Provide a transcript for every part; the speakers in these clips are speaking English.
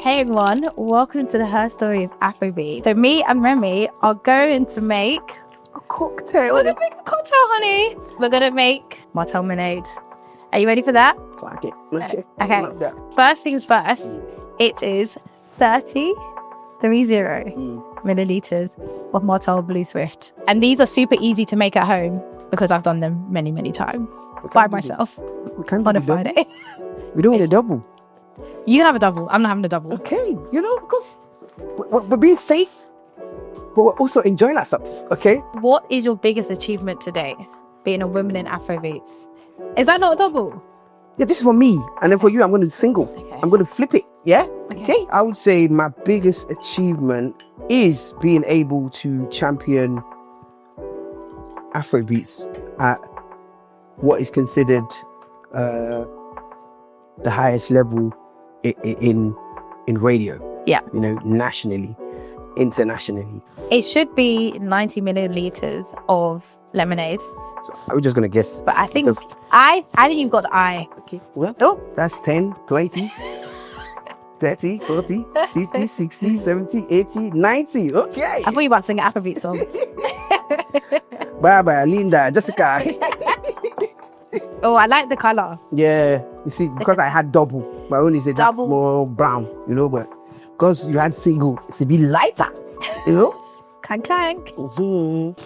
Hey everyone, welcome to the Her Story of Afrobeats. So me and Remi are going to make a cocktail. We're gonna make a cocktail, honey. We're gonna make Martell lemonade. Are you ready for that? Okay. Okay. First things first, it is 30 milliliters of Martell Blue Swift. And these are super easy to make at home because I've done them many, many times by myself on a Friday. We're doing a double. You can have a double. I'm not having a double. Okay. Because we're being safe, but we're also enjoying ourselves. Okay. What is your biggest achievement today, being a woman in Afrobeats? Is that not a double? Yeah, this is for me. And then for you, I'm going to single. Okay. I'm going to flip it. Yeah? Okay. I would say my biggest achievement is being able to champion Afrobeats at what is considered the highest level in radio. Yeah. Nationally, internationally. It should be 90 milliliters of lemonade. So are we just going to guess? But I think I think you've got the eye. Okay. Well, that's 10, 20, 30, 40, 50, 60, 70, 80, 90. Okay. I thought you were about to sing an Afrobeat song. Bye, Linda, Jessica. Oh, I like the color. Yeah. You see, because I had double, my own is a double more brown, but because you had single, it's a bit lighter, Clank, clank. Mm-hmm.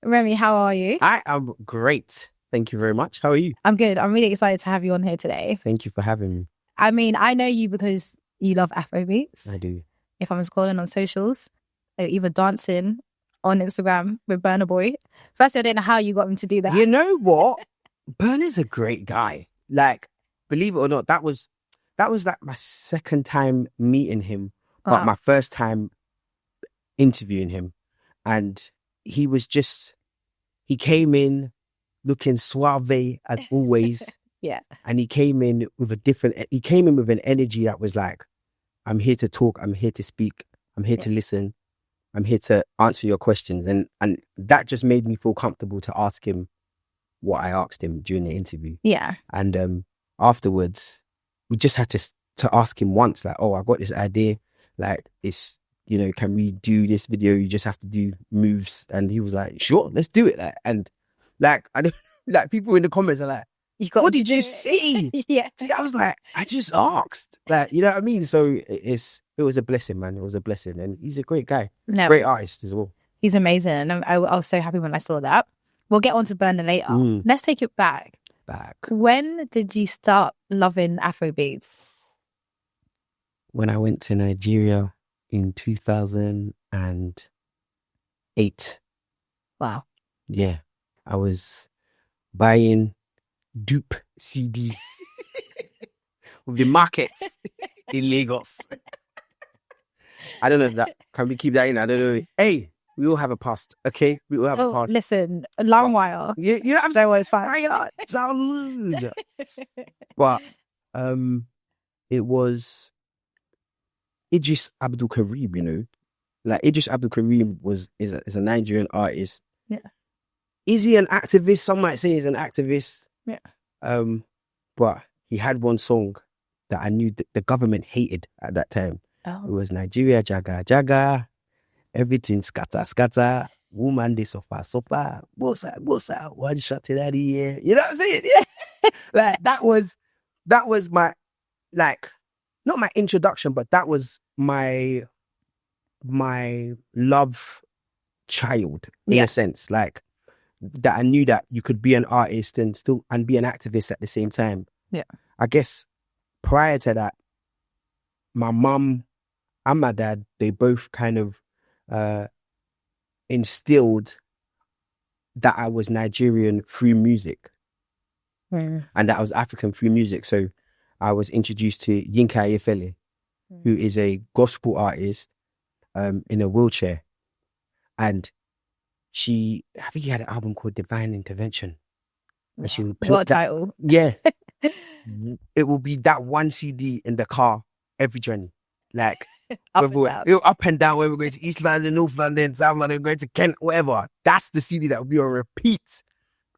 Remi, how are you? I am great. Thank you very much. How are you? I'm good. I'm really excited to have you on here today. Thank you for having me. I mean, I know you because you love Afrobeats. I do. If I'm scrolling on socials, either dancing on Instagram with Burna Boy. Firstly, I don't know how you got him to do that. You know what? Burna's a great guy. Like, believe it or not, that was like my second time meeting him, but my first time interviewing him. And he came in looking suave as always. Yeah. And he came in with an energy that was like, I'm here to talk, I'm here to speak, I'm here to listen, I'm here to answer your questions. And that just made me feel comfortable to ask him what I asked him during the interview. Yeah. And afterwards, we just had to ask him once, like, oh, I got this idea, like, it's, can we do this video? You just have to do moves. And he was like, sure, let's do it. And like, I don't, like, people in the comments are like, what did you see? Yeah. See, I was like, I just asked. Like, you know what I mean? So it was a blessing, man. It was a blessing. And he's a great guy. No, great artist as well. He's amazing. And I was so happy when I saw that. We'll get on to Burna later. Let's take it back. When did you start loving Afrobeats? When I went to Nigeria in 2008. Wow. Yeah. I was buying dupe CDs with the markets in Lagos. I don't know if that can we keep that in. I don't know. Hey, we all have a past, okay? We all have a past. Listen, a long while. You know what I'm saying? Well, it's fine. Sound. But it was Idris Abdul Karim. Like Idris Abdul Karim is a Nigerian artist. Yeah. Is he an activist? Some might say he's an activist. Yeah. But he had one song that I knew that the government hated at that time. Oh. It was Nigeria Jaga Jaga, everything scatter scatter, woman they suffer bossa, one shot in the air. You know what I'm saying? Yeah. Like that was my, like, not my introduction, but that was my love child in a sense. Like, that I knew that you could be an artist and be an activist at the same time. Yeah. I guess prior to that, my mum and my dad, they both kind of instilled that I was Nigerian through music. And that I was African through music. So I was introduced to Yinka Ayefele, who is a gospel artist in a wheelchair. And I think he had an album called Divine Intervention. And she would play what title? Yeah. It will be that one CD in the car every journey. Like, Up and down, whether we're going to East London, North London, South London, going to Kent, whatever. That's the CD that would be on repeat.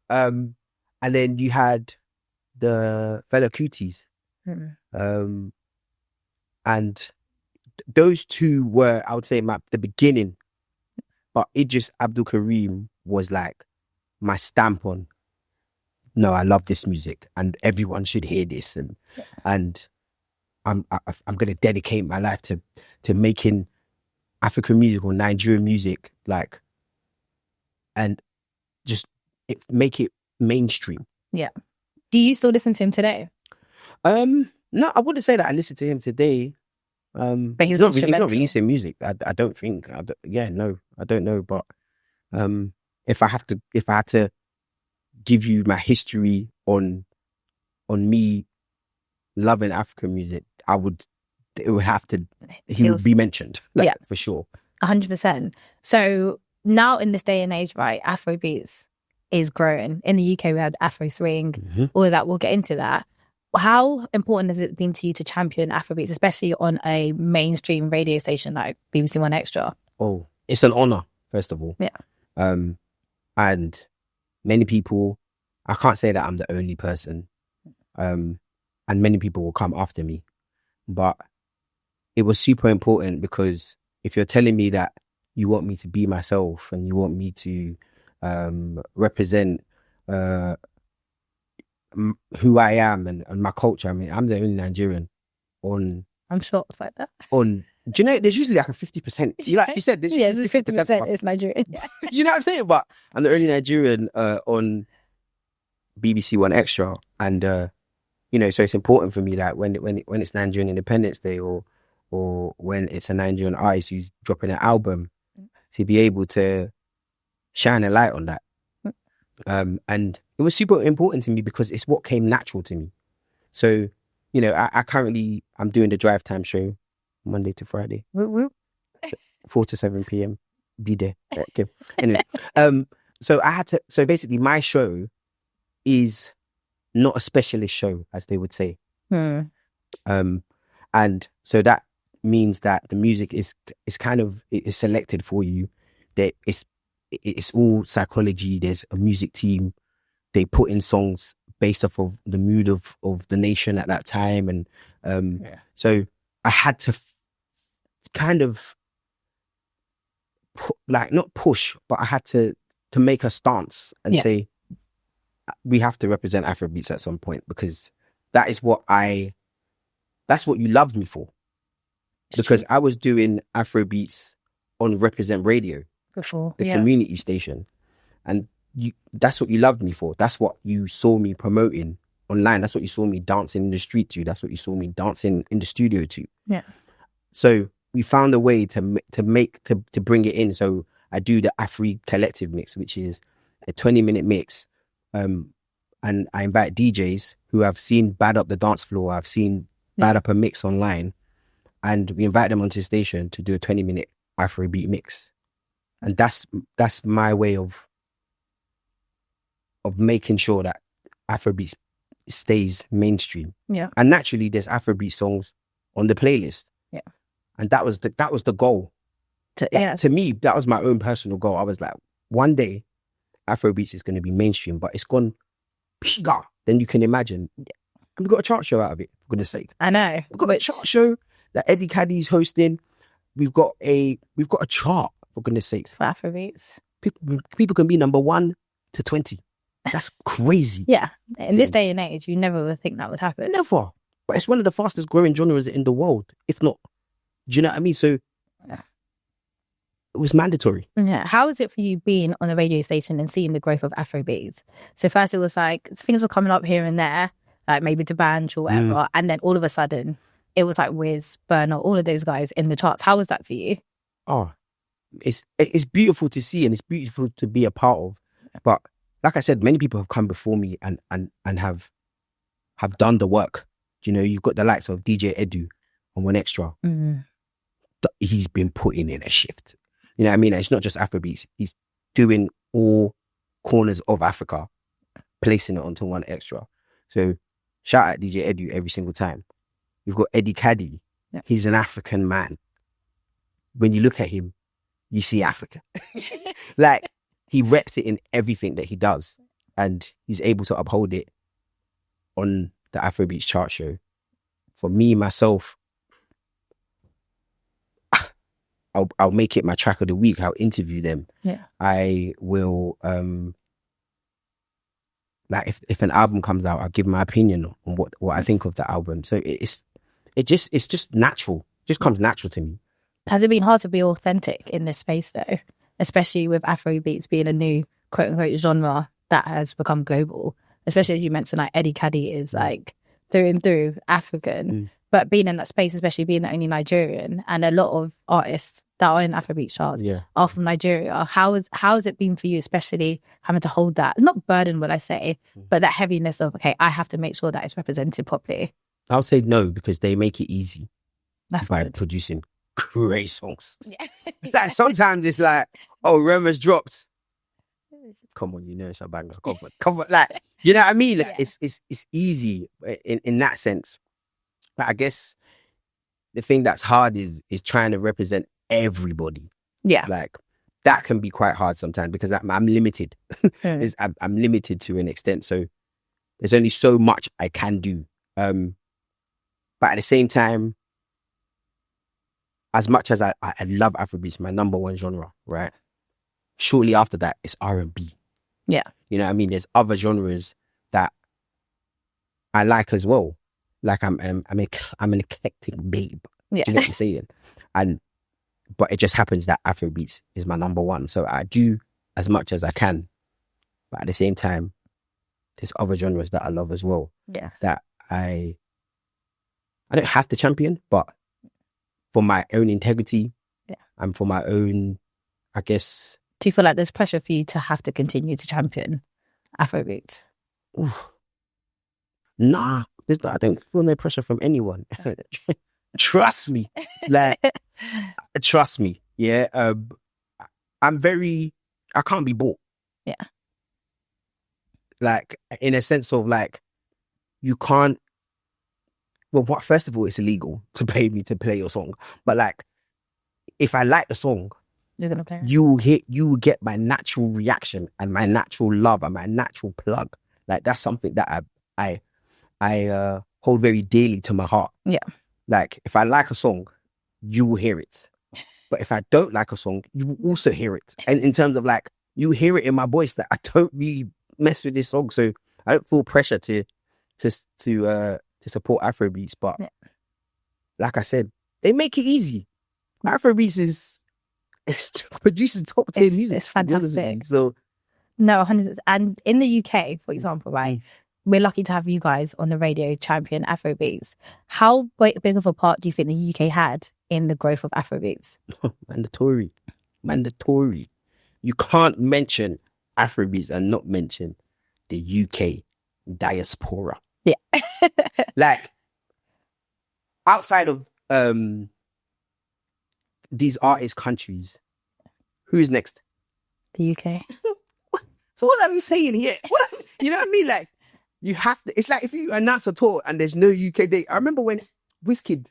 And then you had the Fela Kutis. And those two were, I would say, the beginning. But Idris Abdul Karim was like my stamp on, no, I love this music and everyone should hear this. And I'm going to dedicate my life to making African music or Nigerian music, like, and just make it mainstream. Yeah. Do you still listen to him today? No, I wouldn't say that I listen to him today. But he's not releasing music. I don't think. I don't know. But if I had to give you my history on me loving African music, he would be mentioned, for sure. 100%. So now in this day and age, right, Afrobeats is growing. In the UK, we had Afro Swing, all of that. We'll get into that. How important has it been to you to champion Afrobeats, especially on a mainstream radio station like BBC One Extra? Oh, it's an honor, first of all. Yeah. And many people, I can't say that I'm the only person, and many people will come after me, but it was super important because if you're telling me that you want me to be myself and you want me to represent who I am and my culture. I mean, I'm the only Nigerian on... I'm shocked by that. Do you know, there's usually like a 50%. Like you said, there's 50% is Nigerian. Do you know what I'm saying? But I'm the only Nigerian on BBC One Extra. And, so it's important for me, like, when it's Nigerian Independence Day or when it's a Nigerian artist who's dropping an album, to be able to shine a light on that. And it was super important to me because it's what came natural to me. So, I'm doing the drive time show Monday to Friday, 4 to 7 p.m. Be there. Okay. Anyway, so basically my show is not a specialist show, as they would say. And so that means that the music is selected for you. That it's all psychology. There's a music team. They put in songs based off of the mood of the nation at that time. And so I had to kind of not push, but I had to make a stance and say, we have to represent Afrobeats at some point because that's what you loved me for. Because I was doing Afrobeats on Represent Radio before, the community station, and that's what you loved me for. That's what you saw me promoting online. That's what you saw me dancing in the street to. That's what you saw me dancing in the studio to. Yeah. So we found a way to bring it in. So I do the Afri Collective mix, which is a 20-minute mix, and I invite DJs who have seen Bad Up the Dance Floor. I've seen Bad Up a mix online, and we invite them onto the station to do a 20-minute Afrobeat mix. And that's my way of making sure that Afrobeat stays mainstream. Yeah. And naturally, there's Afrobeat songs on the playlist. Yeah. And that was the goal. To me, that was my own personal goal. I was like, one day, Afrobeats is going to be mainstream, but it's gone bigger than you can imagine. Yeah. And we've got a chart show out of it, for goodness sake. I know. We've got a chart show that Eddie Caddy's hosting. We've got a chart, for goodness sake. For Afrobeats. People can be number 1 to 20. That's crazy. Yeah. In this day and age, you never would think that would happen. Never. But it's one of the fastest growing genres in the world, if not. Do you know what I mean? So it was mandatory. Yeah. How is it for you being on a radio station and seeing the growth of Afrobeats? So first it was like things were coming up here and there, like maybe D'banj or whatever. And then all of a sudden it was like Wiz, Burner, all of those guys in the charts. How was that for you? Oh, it's beautiful to see and it's beautiful to be a part of. But like I said, many people have come before me and have done the work. You know, you've got the likes of DJ Edu on One Extra. He's been putting in a shift. You know what I mean? It's not just Afrobeats. He's doing all corners of Africa, placing it onto One Extra. So shout out DJ Edu every single time. We've got Eddie Caddy. Yeah. He's an African man. when you look at him, you see Africa. Like, he reps it in everything that he does, and he's able to uphold it on the Afrobeats chart show. For me, myself, I'll make it my track of the week. I'll interview them. Yeah. I will, like, if an album comes out, I'll give my opinion on what I think of the album. So it's just natural. It just comes natural to me. Has it been hard to be authentic in this space though? Especially with Afrobeats being a new quote unquote genre that has become global. Especially as you mentioned, like Eddie Caddy is like through and through African. But being in that space, especially being the only Nigerian, and a lot of artists that are in Afrobeat charts are from Nigeria. How has it been for you, especially having to hold that, not burden, would I say, but that heaviness of, okay, I have to make sure that it's represented properly? I'll say no, because they make it easy by good. producing great songs. Yeah. Like, sometimes it's like, oh, Rema's dropped. Come on, you know it's a banger. Come on, like, you know what I mean? Like, it's easy in that sense. But I guess the thing that's hard is trying to represent everybody. Yeah. Like, that can be quite hard sometimes, because I'm limited. I'm limited to an extent. So there's only so much I can do. But at the same time, as much as I love Afrobeats, my number one genre, right? Shortly after that, it's R&B. Yeah. You know what I mean? There's other genres that I like as well. Like, I'm an eclectic babe. Yeah. Do you know what I'm saying? But it just happens that Afrobeats is my number one. So I do as much as I can. But at the same time, there's other genres that I love as well. Yeah. That I don't have to champion, but for my own integrity and for my own, I guess. Do you feel like there's pressure for you to have to continue to champion Afrobeats? Nah. I don't feel no pressure from anyone. Trust me. Like, trust me. Yeah. I can't be bought. Yeah. Like, in a sense of, like, you can't, well, first of all, it's illegal to pay me to play your song. But, like, if I like the song, you're gonna play it. You will get my natural reaction and my natural love and my natural plug. Like, that's something that I hold very dearly to my heart. Yeah. Like, if I like a song, you will hear it. But if I don't like a song, you will also hear it. And in terms of, like, you hear it in my voice that I don't really mess with this song. So I don't feel pressure to support Afrobeats. But like I said, they make it easy. Afrobeats is producing top tier music. It's fantastic. So no, 100%. And in the UK, for example, right, we're lucky to have you guys on the radio champion Afrobeats. How big of a part do you think the UK had in the growth of Afrobeats? Mandatory. You can't mention Afrobeats and not mention the UK diaspora. Yeah. Like, outside of these artist countries, who's next? The UK. So what are we saying here? You know what I mean? Like, you have to. It's like if you announce a tour and there's no UK date. I remember when Wizkid,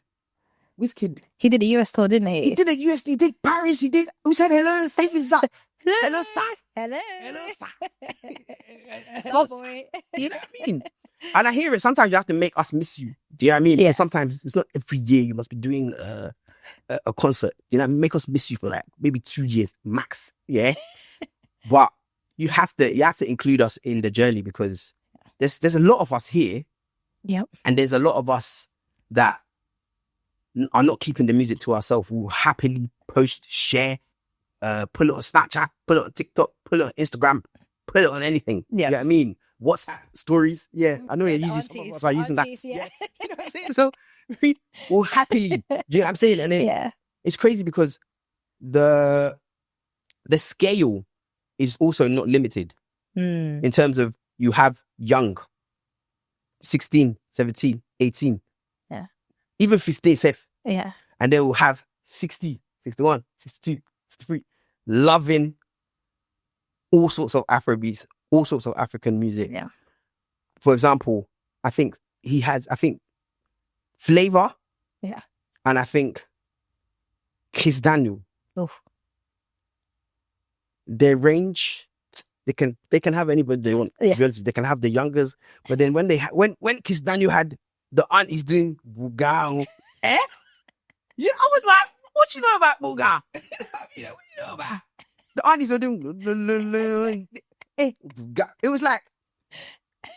he did a US tour, didn't he? He did a US. He did Paris. He did. Who said hello? Safe is up. Hello, sir. Hello, sir. Boy. You know what I mean? And I hear it. Sometimes you have to make us miss you. Do you know what I mean? Yeah. Sometimes it's not every year you must be doing a concert. You know, make us miss you for like maybe 2 years max. Yeah. But you have to include us in the journey, because there's a lot of us here. Yep. And there's a lot of us that are not keeping the music to ourselves. We'll happily post, share, put it on Snapchat, put it on TikTok, put it on Instagram, put it on anything. Yeah. You know what I mean? WhatsApp stories. Yeah. I know you're using that. Yeah. You know what I'm saying? So we'll happily, do you know what I'm saying? And it's crazy because the scale is also not limited in terms of you have young, 16, 17, 18. Yeah. Even 15, safe. Yeah. And they will have 60, 51, 62, 63, loving all sorts of Afrobeats, all sorts of African music. Yeah. For example, I think Flavor. Yeah. And I think Kiss Daniel. Oof. Their range, they can have anybody they want. Yeah. They can have the youngers, but then when when Kiss Daniel had the aunties doing Buga, yeah, I was like, what you know about Buga? What you know about? The aunties are doing it was like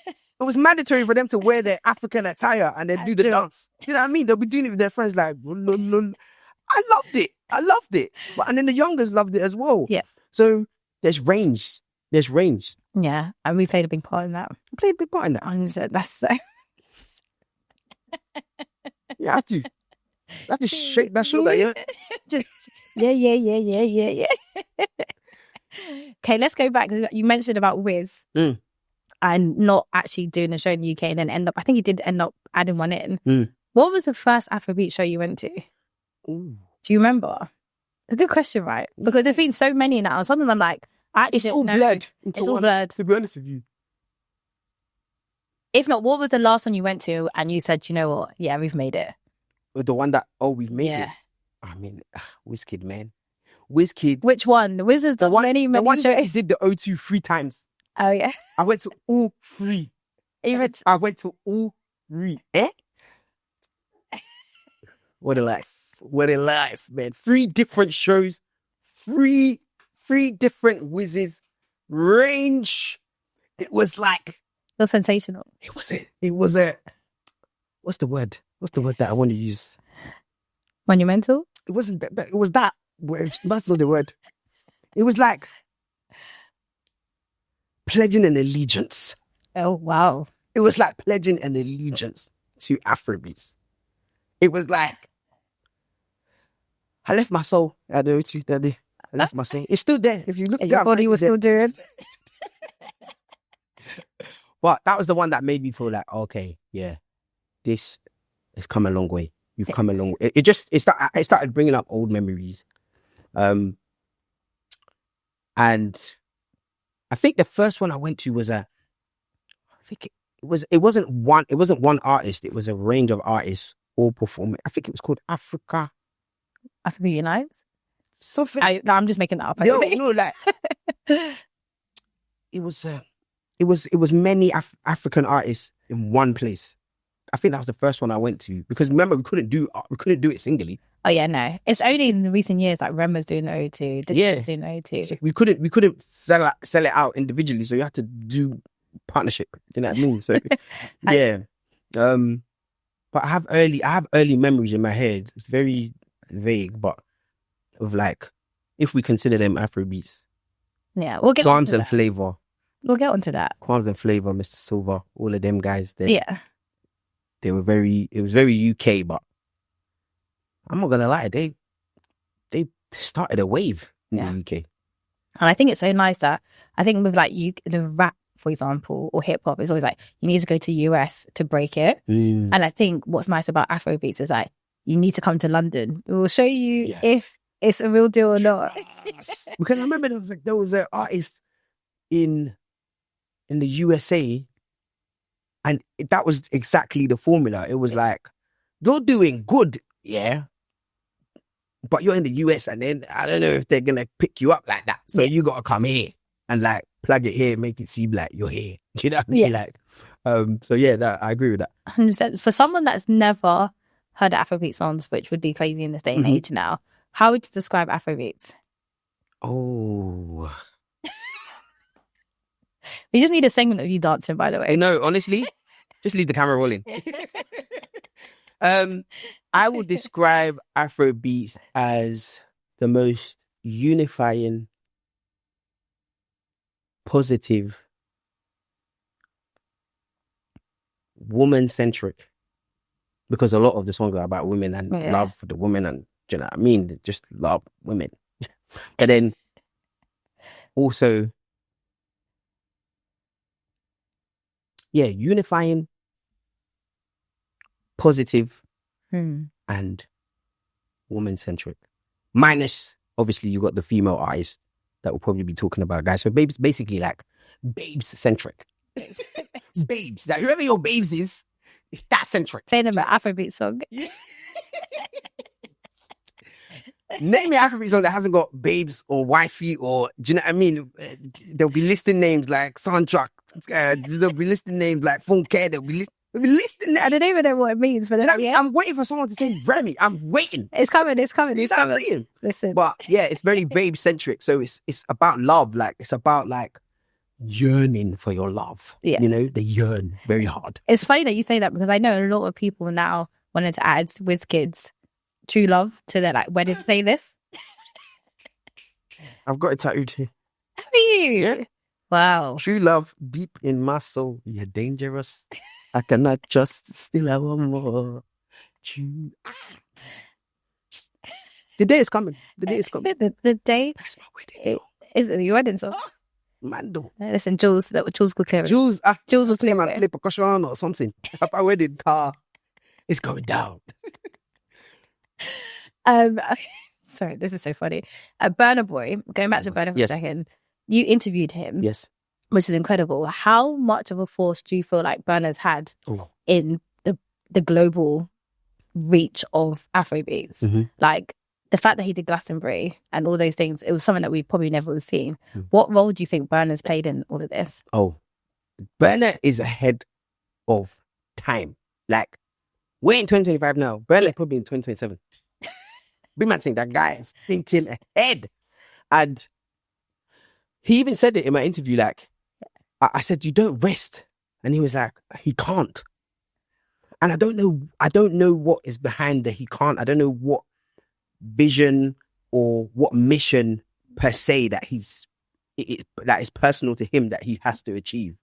it was mandatory for them to wear their African attire and then do the dance. You know what I mean? They'll be doing it with their friends like I loved it. And then the youngers loved it as well. Yeah. So there's range. Yeah. And we played a big part in that. That's so... You have to shake that shoulder, yeah? Just, yeah. Okay, let's go back. You mentioned about Wiz and not actually doing a show in the UK and then I think he did end up adding one in. What was the first Afrobeat show you went to? Ooh. Do you remember? It's a good question, right? Because there's been so many now. Something I'm like, it's all blurred. It's all blurred. To be honest with you. If not, what was the last one you went to and you said, you know what? Yeah, we've made it. The one that, we've made it. I mean, Wizkid, man. Wizkid. Which one? Wiz is the many shows. That he did the O2 3 times. Oh, yeah. I went to all 3. I went to all 3. What a life, man. 3 different shows. 3 different Wizzes. Range. It was like... It was sensational. It was a... What's the word? What's the word that I want to use? Monumental? It wasn't that. It was that word. That's not the word. It was like pledging an allegiance. Oh, wow. It was like pledging an allegiance to Afrobeats. It was like, I left my soul at the O2 that day. I left my soul. It's still there. If you look, your body was still doing. But that was the one that made me feel like, okay, yeah, this has come a long way. You've come a long way. It started bringing up old memories. And I think the first one I went to was it wasn't one artist. It was a range of artists all performing. I think it was called Africa Unites? Something. I'm just making that up. It was many African artists in one place. I think that was the first one I went to because remember we couldn't do it singly. Oh yeah, no. It's only in the recent years like Rem was doing O2, was doing O2. So we couldn't sell it out individually, so you had to do partnership. You know what I mean? So yeah. But I have early memories in my head. It's very vague, but of like if we consider them Afrobeats. Yeah, we'll get Qualms and Flavor. We'll get onto that. Qualms and Flavor, Mr. Silver, all of them guys. It was very UK, but I'm not gonna lie, they started a wave in the UK. And I think it's so nice that I think with like the rap, for example, or hip hop, it's always like you need to go to US to break it. And I think what's nice about Afrobeats is like you need to come to London. It will show you if it's a real deal or not. Yes. Because I remember there was an artist in the USA. And that was exactly the formula. It was like, you're doing good, yeah, but you're in the US and then I don't know if they're going to pick you up like that. So you got to come here and like plug it here, make it seem like you're here. Do you know what I mean? Like, so yeah, I agree with that. 100%. For someone that's never heard Afrobeat songs, which would be crazy in this day and age now, how would you describe Afrobeats? Oh... We just need a segment of you dancing, by the way. No, honestly, just leave the camera rolling. I would describe Afrobeats as the most unifying, positive, woman-centric. Because a lot of the songs are about women and love for the women and, do you know what I mean? Just love women. And then also... yeah, unifying, positive, and woman-centric. Minus, obviously, you got the female artists that will probably be talking about guys. So babes, basically like babes-centric. Babes. Like, whoever your babes is, it's that centric. Play them an Afrobeat song. Name me an Afrobeat song that hasn't got babes or wifey or, do you know what I mean? There'll be listing names like soundtrack. There'll be listing names like phone care. They'll be listing. I don't even know what it means, but I'm waiting for someone to say Remi. I'm waiting. It's coming. It's coming. You It's know what I'm coming. saying? Listen, But yeah, it's very babe centric. So it's about love. Like it's about like yearning for your love. Yeah. You know, they yearn very hard. it's funny that you say that because I know a lot of people now wanted to add WizKid's True Love to their like wedding playlist. I've got it tattooed here. Have you? Yeah. Wow. True love deep in my soul. You're dangerous. I cannot just still I want more. True. The day is coming. The day is coming. The day That's my wedding song. is it your wedding song? Mando. Listen, Jules could clear it. Jules was play playing play percussion or something. At my wedding car. It's going down. Sorry, this is so funny. Burna Boy, going back to Burna for a second, you interviewed him. Yes. Which is incredible. How much of a force do you feel like Burna's had in the global reach of Afrobeats? Mm-hmm. Like the fact that he did Glastonbury and all those things, it was something that we probably never would have seen. What role do you think Burna's played in all of this? Oh, Burna is ahead of time. Like, we're in 2025 now. Burna probably in 2027. Big man saying that guy is thinking ahead. And he even said it in my interview, like, I said, you don't rest. And he was like, he can't. And I don't know what is behind the he can't. I don't know what vision or what mission per se that that is personal to him that he has to achieve.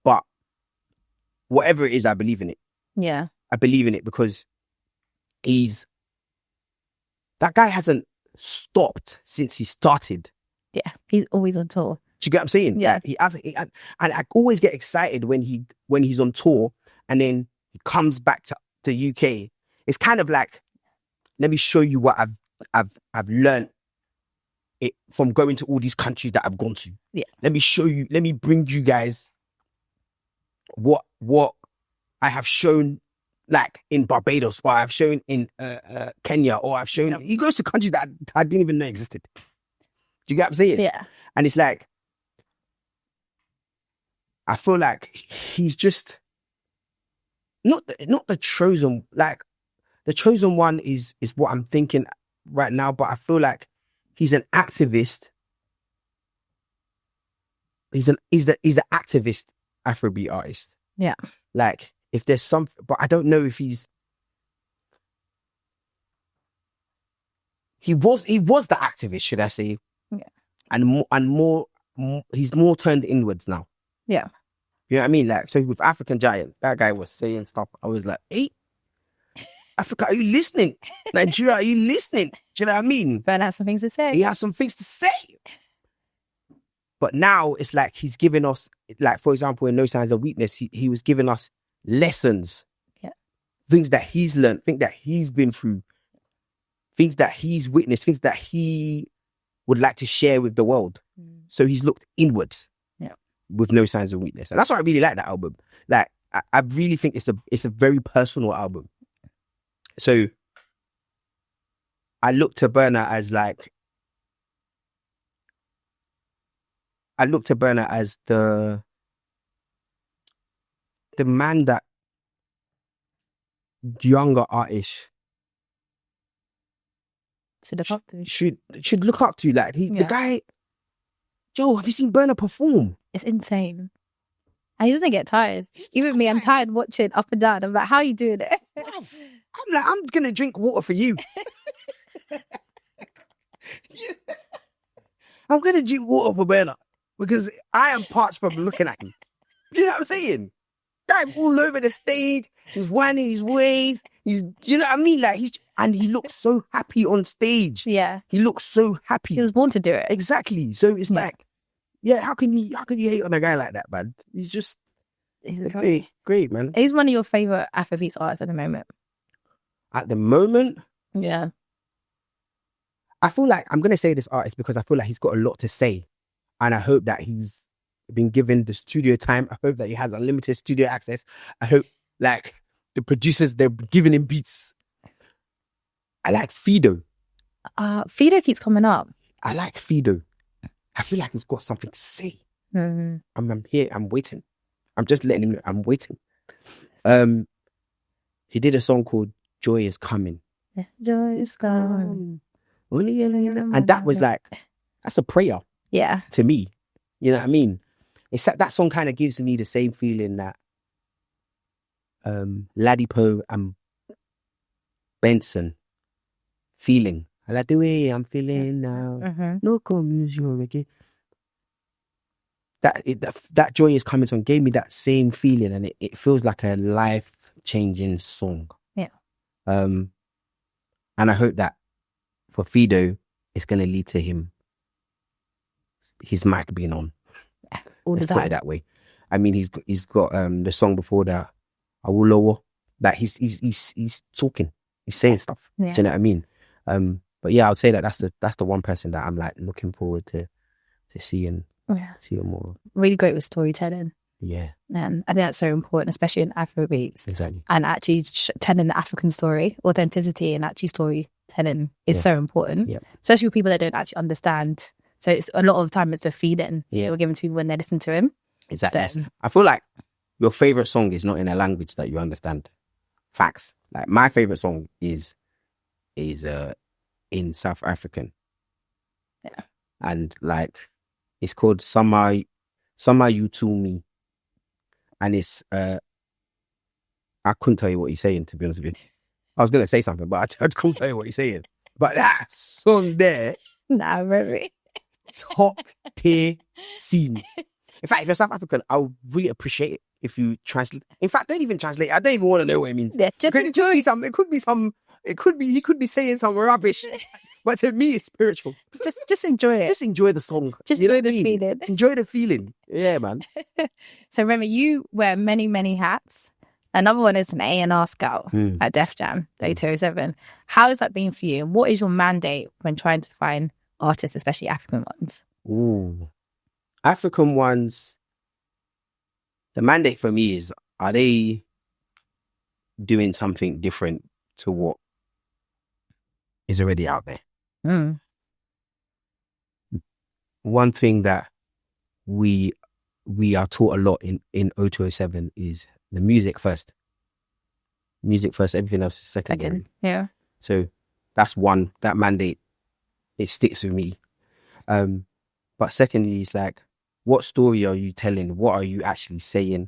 But whatever it is, I believe in it. Yeah. I believe in it because that guy hasn't stopped since he started. Yeah, he's always on tour. Do you get what I'm saying? Yeah. And I always get excited when he's on tour and then he comes back to the UK. It's kind of like, let me show you what I've learned it from going to all these countries that I've gone to. Yeah. Let me bring you guys what I have shown, like in Barbados, or I've shown in Kenya, or I've shown. He goes to countries that I didn't even know existed. Do you get what I'm saying? Yeah. And it's like, I feel like he's just not the chosen. Like the chosen one is what I'm thinking right now, but I feel like he's an activist. He's the activist Afrobeat artist. Yeah. Like if there's some, but I don't know if he was the activist, should I say? Yeah. And more, he's more turned inwards now. Yeah. You know what I mean? Like, so with African Giant, that guy was saying stuff. I was like, hey, Africa, are you listening? Nigeria, are you listening? Do you know what I mean? Burna has some things to say. He has some things to say. But now it's like he's giving us, like, for example, in No Signs of Weakness, he was giving us lessons. Yeah. Things that he's learned, things that he's been through, things that he's witnessed, things that he would like to share with the world. So he's looked inwards. With No Signs of Weakness. And that's why I really like that album. Like, I really think it's a very personal album. So I look to Burna as the man that younger artists should look up to. Should look up to. Like the guy. Joe, have you seen Burna perform? It's insane. And he doesn't get tired. Even me, I'm tired watching up and down. I'm like, how are you doing it? I'm like, I'm going to drink water for you. I'm going to drink water for Burna because I am parched from looking at him. Do you know what I'm saying? Guy all over the stage. He's winding his waist. Do you know what I mean? Like and he looks so happy on stage. Yeah. He looks so happy. He was born to do it. Exactly. So it's like, yeah, how can you hate on a guy like that, man? He's great, man. He's one of your favourite Afrobeats artists at the moment. At the moment? Yeah. I feel like I'm going to say this artist because I feel like he's got a lot to say. And I hope that he's been given the studio time. I hope that he has unlimited studio access. I hope like the producers, they're giving him beats. I like Fido. Fido keeps coming up. I like Fido. I feel like he's got something to say. I'm here. I'm waiting. I'm just letting him know. I'm waiting. He did a song called "Joy Is Coming." Joy is coming. And that was like, that's a prayer. Yeah. To me, you know what I mean? It's that song kind of gives me the same feeling that Ladipo and Benson feeling. I like the way I'm feeling now. No confuse your reggae. That Joy Is Coming song gave me that same feeling, and it feels like a life-changing song. Yeah. And I hope that for Fido, it's going to lead to his mic being on. All the Let's time. put it that way. I mean, he's got the song before that, Awolowo, that he's talking, he's saying stuff. Yeah. Do you know what I mean? But yeah, I would say that that's the one person that I'm like looking forward to seeing more. Really great with storytelling. Yeah. And I think that's so important, especially in Afrobeats. Exactly. And actually telling the African story, authenticity and actually storytelling is so important. Yeah. Especially with people that don't actually understand. So it's a lot of time it's a feeling that we're giving to people when they listen to him. Exactly. So, I feel like your favorite song is not in a language that you understand. Facts. Like my favorite song is in South African. Yeah. And like it's called Summer You To Me. And it's I couldn't tell you what he's saying, to be honest with you. I was gonna say something, but I couldn't tell you what he's saying. But that song there, nah, really. top tier scene. In fact, if you're South African, I would really appreciate it if you translate. In fact, don't even translate. I don't even want to know what it means. Yeah, just because he could be saying some rubbish. But to me, it's spiritual. Just enjoy it. Just enjoy the song. Just enjoy the feeling. Enjoy the feeling. Yeah, man. So Remi, you wear many, many hats. Another one is an A&R scout at Def Jam 3207. How has that been for you? And what is your mandate when trying to find artists, especially African ones? Ooh. African ones, the mandate for me is, are they doing something different to what is already out there? One thing that we are taught a lot in 0207 is the music first. Music first, everything else is secondary. Yeah. So that's one, that mandate, it sticks with me. But secondly, it's like, what story are you telling? What are you actually saying?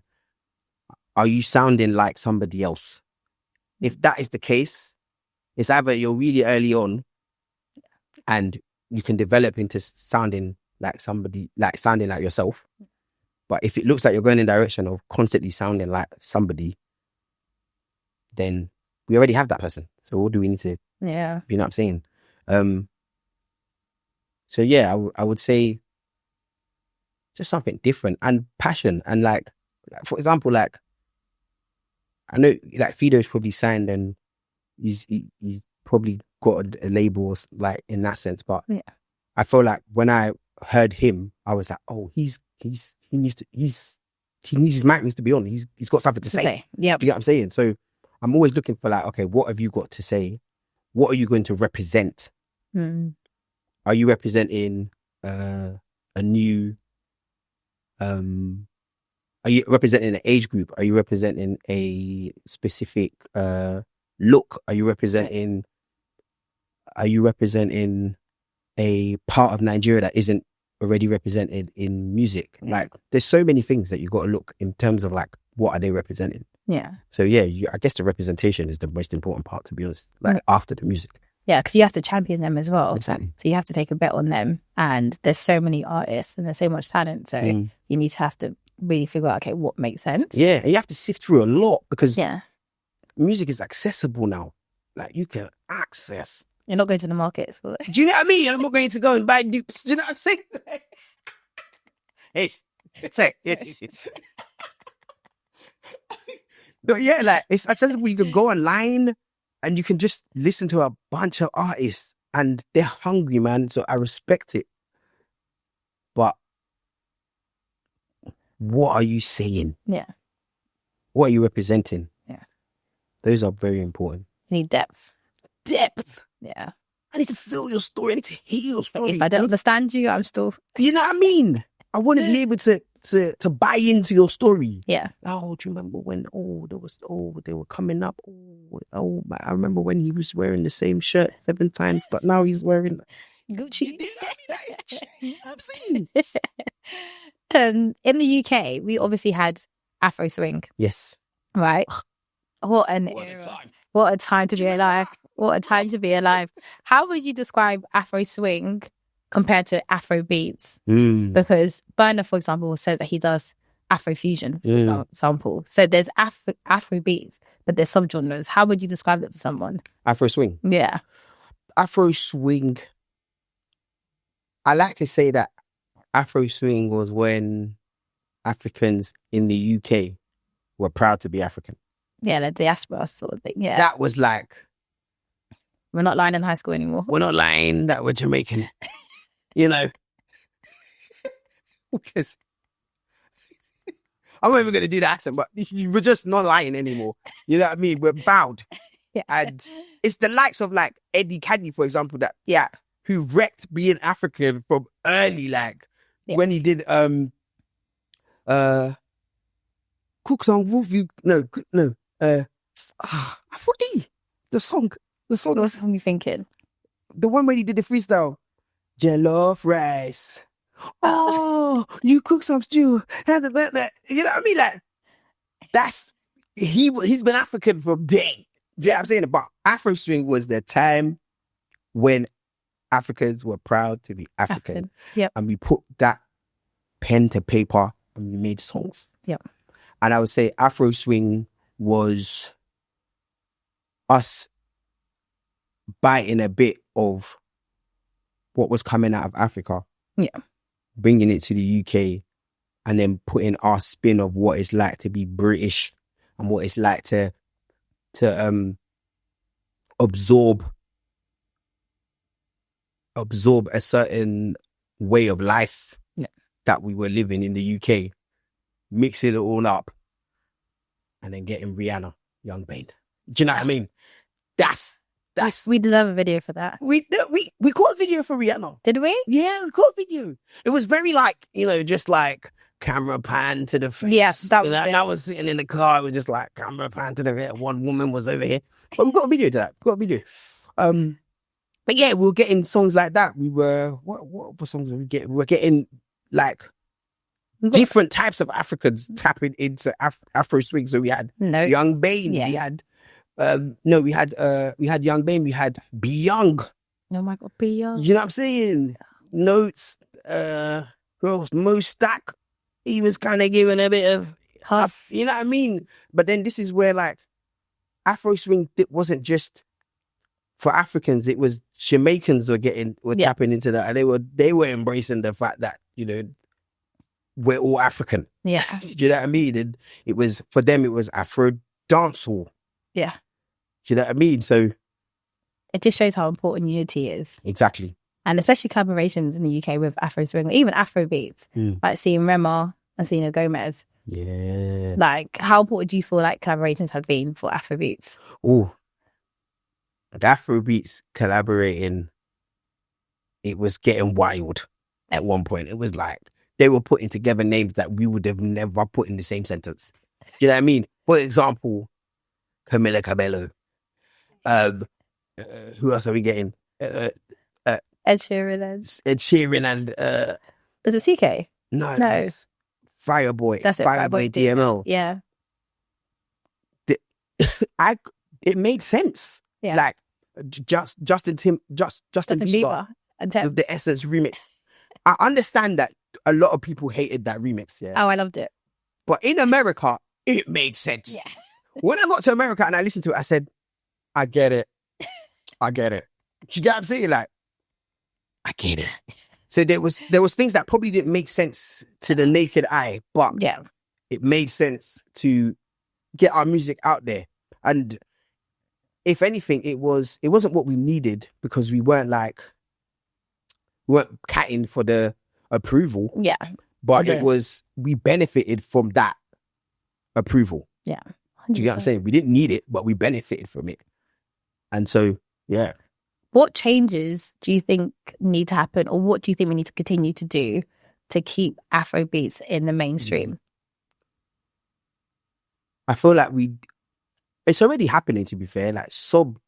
Are you sounding like somebody else? If that is the case, it's either you're really early on and you can develop into sounding like somebody, like sounding like yourself. But if it looks like you're going in the direction of constantly sounding like somebody, then we already have that person. So what do we need to, you know what I'm saying? So yeah, I would say just something different and passion. And like for example, like I know like Fido's probably signed and he's probably got a label like in that sense. But I feel like when I heard him, I was like, oh, his mic needs to be on. He's got something to say. Yeah. Do you get what I'm saying? So I'm always looking for like, okay, what have you got to say? What are you going to represent? Are you representing a new are you representing an age group? Are you representing a specific look? Are you representing a part of Nigeria that isn't already represented in music? Like there's so many things that you got to look in terms of like, what are they representing? Yeah. So yeah, I guess the representation is the most important part, to be honest, like after the music. Yeah, because you have to champion them as well. Exactly. So you have to take a bet on them. And there's so many artists and there's so much talent. So you need to have to really figure out, okay, what makes sense. Yeah, and you have to sift through a lot because music is accessible now. Like you can access. You're not going to the market for it. Do you know what I mean? I'm not going to go and buy dupes. Do you know what I'm saying? Yes. But yeah, like it's accessible. You can go online and you can just listen to a bunch of artists and they're hungry, man. So I respect it. But what are you saying? Yeah. What are you representing? Yeah. Those are very important. You need depth. Depth. Yeah. I need to feel your story. I need to hear your story. If I don't understand you, I'm still... You know what I mean? I want to be able to buy into your story. Yeah. Oh, do you remember when, they were coming up. I remember when he was wearing the same shirt 7 times, but now he's wearing Gucci. I'm saying. In the UK, we obviously had Afro swing, Yes. right? What a time. What a time to be alive. What a time to be alive. How would you describe Afro swing compared to Afro beats? Because Burner, for example, said that he does Afro fusion, for example. So there's Afro beats, but there's subgenres. How would you describe it to someone? Afro swing. Yeah. Afro swing. I like to say that Afro swing was when Africans in the UK were proud to be African. Yeah, the diaspora sort of thing. Yeah. That was like, we're not lying in high school anymore. we're not lying that we're Jamaican. You know. Because I'm not even going to do the accent, but we're just not lying anymore. You know what I mean? We're bowed. Yeah. And it's the likes of like Eddie Caddy, for example, who wrecked being African from early, like when he did Cook Song Wolf. I forget the song. What was you thinking? The one where he did the freestyle. Jollof rice. Oh, you cook some stew. You know what I mean? Like, he's been African from day. You know what I'm saying? But Afro swing was the time when Africans were proud to be African. Yep. And we put that pen to paper and we made songs. Yep. And I would say Afro swing was us biting a bit of what was coming out of Africa. Yeah. Bringing it to the UK and then putting our spin of what it's like to be British and what it's like to absorb a certain way of life that we were living in the UK, mixing it all up and then getting Rihanna, Young Bane. Do you know what I mean? We deserve a video for that. We got a video for Rihanna. Did we? Yeah, we got a video. It was very like, just like camera pan to the face. Yes, that was it. I was sitting in the car. It was just like camera pan to the face. One woman was over here. But we got a video to that. We got a video. But yeah, we were getting songs like that. We were, what songs were we getting? We were getting like different types of Africans tapping into Afro swing. So we had Young Bane. Yeah. We had we had Young Bane, we had Be Young. Oh my God, Be Young. You know what I'm saying? Notes, who else? Mo Stack. He was kind of giving a bit of you know what I mean? But then this is where like Afro swing, it wasn't just for Africans, it was Jamaicans were tapping into that, and they were embracing the fact that, we're all African. Yeah. You know what I mean? And it was, for them, it was Afro dancehall. Yeah. You know what I mean? So it just shows how important unity is. Exactly. And especially collaborations in the UK with Afro swing, even Afro beats, like seeing Rema and Selena Gomez. Yeah. Like, how important do you feel like collaborations have been for Afro beats? Oh, the Afro beats collaborating, it was getting wild at one point. It was like they were putting together names that we would have never put in the same sentence. Do you know what I mean? For example, Camila Cabello. Who else are we getting? Ed Sheeran and is it CK? No. Fireboy. That's it. Fireboy DML. Yeah. It made sense. Yeah. Like Justin Bieber with the Essence remix. I understand that a lot of people hated that remix. Yeah. Oh, I loved it. But in America, it made sense. Yeah. When I got to America and I listened to it, I said, I get it. I get it. You get what I'm saying? Like, I get it. So there was things that probably didn't make sense to the naked eye, but it made sense to get our music out there. And if anything, it wasn't what we needed, because we weren't catting for the approval. Yeah. But we benefited from that approval. Yeah. 100%. Do you get what I'm saying? We didn't need it, but we benefited from it. And so, yeah. What changes do you think need to happen, or what do you think we need to continue to do to keep Afrobeats in the mainstream? I feel like it's already happening, to be fair, like sub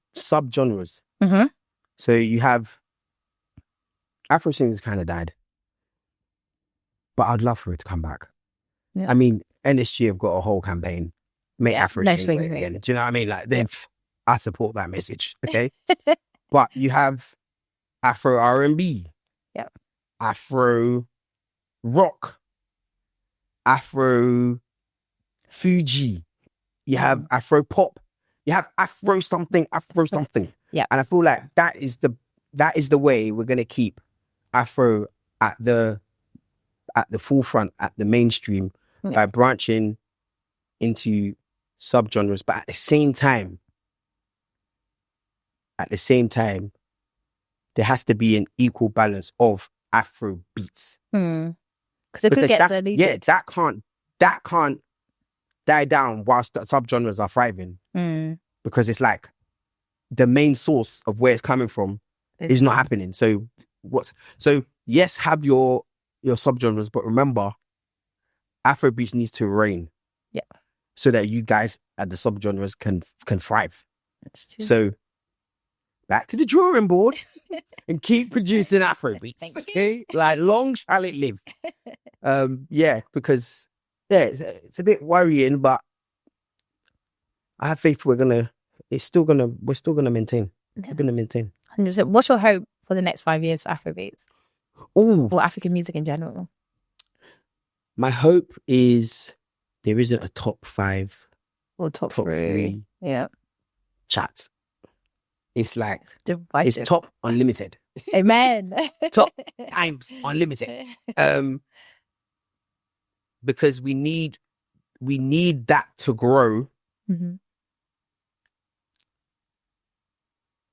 genres. Mm-hmm. So you have Afro singers kind of died, but I'd love for it to come back. Yeah. I mean, NSG have got a whole campaign, make Afro sing great again. Do you know what I mean? Like, I support that message. Okay, but you have Afro R&B, Afro rock, Afro Fuji. You have Afro pop. You have Afro something. Yeah. And I feel like that is the way we're gonna keep Afro at the forefront, at the mainstream, by branching into subgenres. But at the same time, there has to be an equal balance of Afro beats. Because it could get diluted. Yeah, that can't die down whilst the subgenres are thriving. Because it's like the main source of where it's coming from is not happening. So yes, have your subgenres, but remember, Afrobeats needs to reign. Yeah. So that you guys at the subgenres can thrive. So back to the drawing board and keep producing Afrobeats. Okay? Like, long shall it live. Because it's a bit worrying, but I have faith we're still gonna maintain. We're gonna maintain. 100%. What's your hope for the next 5 years for Afrobeats? Or African music in general? My hope is there isn't a top 5 or top 3. Yeah. Charts. It's like divisive. It's top unlimited. Amen. Top times unlimited. Because we need that to grow. Mm-hmm.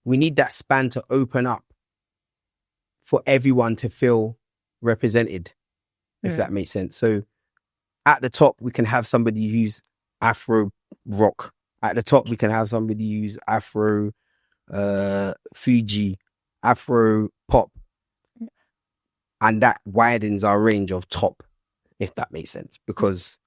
We need that span to open up for everyone to feel represented, if that makes sense. So at the top, we can have somebody who's Afro rock. At the top, we can have somebody who's Afro Fuji, Afro pop. And that widens our range of top, if that makes sense. Because,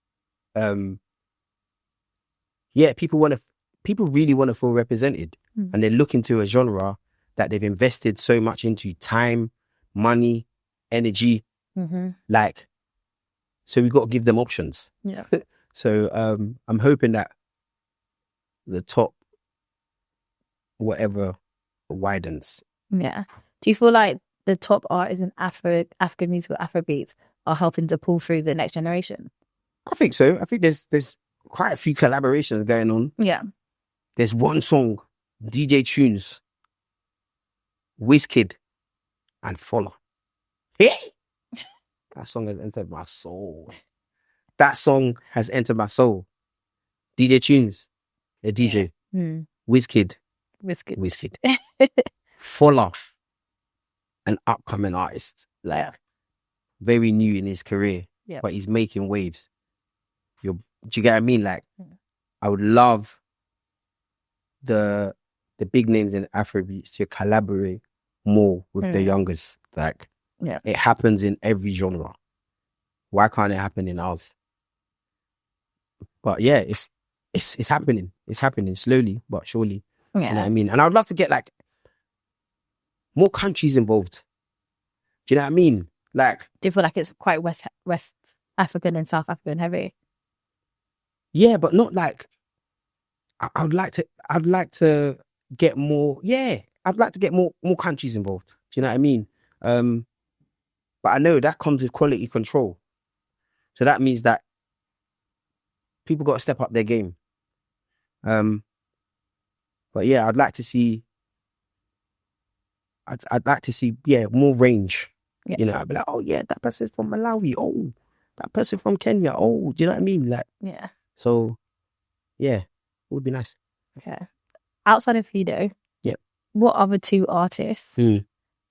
people really want to feel represented. And they're looking to a genre that they've invested so much into: time, money, energy. Like, so we've got to give them options. Yeah. So I'm hoping that the top, whatever, widens. Yeah. Do you feel like the top artists in African music or Afrobeats are helping to pull through the next generation? I think so. I think there's quite a few collaborations going on. Yeah. There's one song, DJ Tunes, Wizkid, and Fola. Hey! That song has entered my soul. DJ Tunes, the DJ. Wizkid. Fola, an upcoming artist. Like, very new in his career. Yeah. But he's making waves. Do you get what I mean? Like, I would love the big names in Afrobeats to collaborate more with the youngers. Like, it happens in every genre. Why can't it happen in ours? But yeah, it's happening. It's happening slowly but surely. Yeah. You know what I mean? And I would love to get like more countries involved. Do you know what I mean? Like, do you feel like it's quite West African and South African heavy? Yeah, but not like. I'd like to get more. Yeah, I'd like to get more countries involved. Do you know what I mean? But I know that comes with quality control. So that means that people got to step up their game. But yeah, I'd like to see. I'd like to see more range. Yeah. You know, I'd be like, oh yeah, that person's from Malawi. Oh, that person from Kenya. Oh, do you know what I mean? Like, yeah. So, yeah, it would be nice. Okay. Outside of Fido, what other 2 artists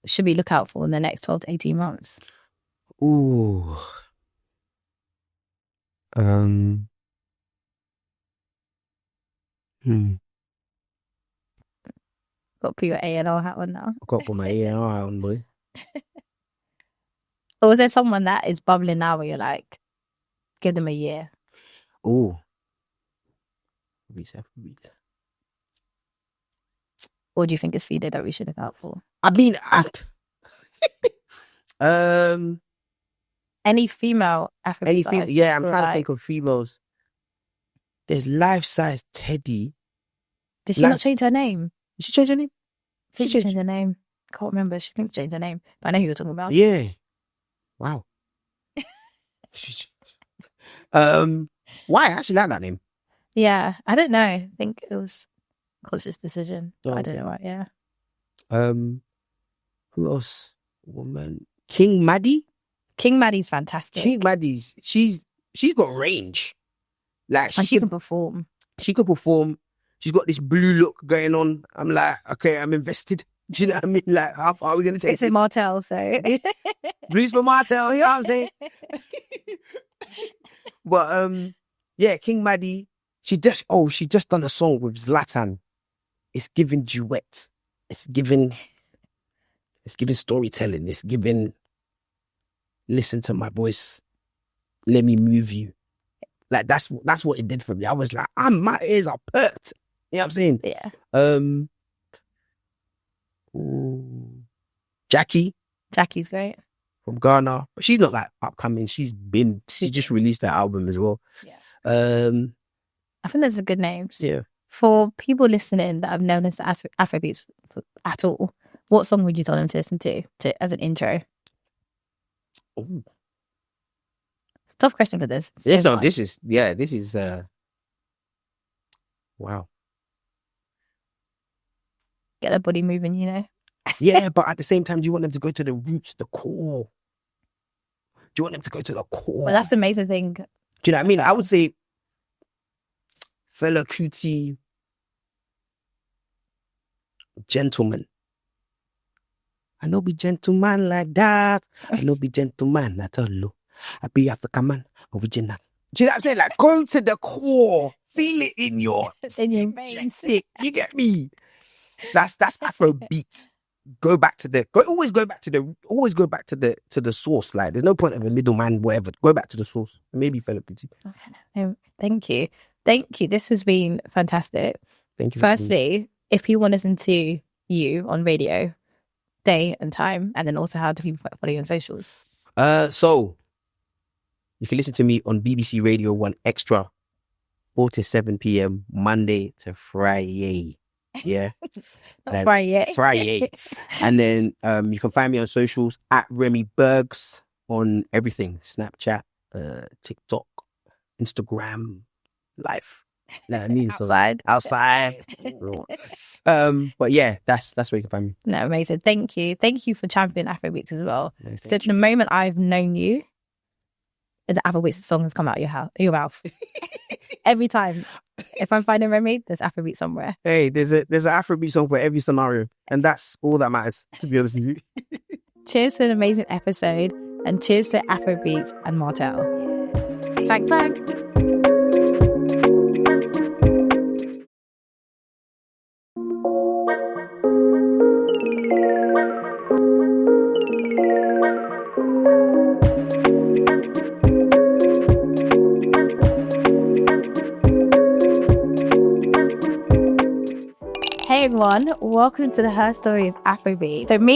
should we look out for in the next 12 to 18 months? Ooh. Got to put your A&R hat on now. I've got to put my A&R on, boy. Or was there someone that is bubbling now where you're like, give them a year? Oh. Or do you think it's Fide that we should look out for? I mean, any female Afrobeat yeah, I'm trying to think of females. There's Life Size Teddy. Did she not change her name? Did she change her name? I think she changed her name. Can't remember. She didn't change her name. But I know who you're talking about. Yeah. Wow. Why? I actually like that name. Yeah. I don't know. I think it was a conscious decision. But I don't know why. Yeah. Who else? Woman. King Maddie. King Maddie's fantastic. King Maddie's she's got range. Like she can perform. She could perform. She's got this blue look going on. I'm like, okay, I'm invested. Do you know what I mean? Like, how far are we going to take it's this? It's Martell, so. Blues for Martell, you know what I'm saying? But, yeah, King Maddie, she just done a song with Zlatan. It's giving duets. It's giving storytelling. It's giving, listen to my voice. Let me move you. Like, that's what it did for me. I was like, my ears are perked. You know what I'm saying? Yeah. Jackie's great. From Ghana. But she's not like upcoming. She just released that album as well. Yeah. I think those are good names. Yeah. For people listening that have never listened to Afrobeats at all, what song would you tell them to listen to as an intro? Ooh. It's a tough question for this. This is wow. Get their body moving, you know? Yeah, but at the same time, do you want them to go to the roots, the core? Do you want them to go to the core? Well, that's the amazing thing. Do you know what I mean? I would say Fela Kuti, Gentleman. I know be gentleman like that. I know be gentleman at all. I be African man, original. Do you know what I'm saying? Like, go to the core. Feel it in your veins. You get me? That's Afrobeat. Always go back to the source. Like, there's no point of a middleman, whatever. Go back to the source. Maybe Fela Kuti. Okay. Thank you. This has been fantastic. Thank you. Firstly, if you want to listen to you on radio, day and time, and then also how do people follow you on socials? So you can listen to me on BBC Radio 1 Extra, 4 to 7 p.m. Monday to Friday. Yeah. Friday. And then you can find me on socials at Remi Burgz on everything. Snapchat, TikTok, Instagram, life. You know what I mean? Outside. But yeah, that's where you can find me. No, amazing. Thank you for championing Afrobeats as well. No, so the moment I've known you, the Afrobeats song has come out your mouth. Every time. If I'm finding Remi, there's Afrobeat somewhere. Hey, there's an Afrobeat song for every scenario, and that's all that matters, to be honest with you. Cheers to an amazing episode, and cheers to Afrobeats and Martell. Thank. Hey everyone, welcome to the Her Story of Afrobeat. So I'm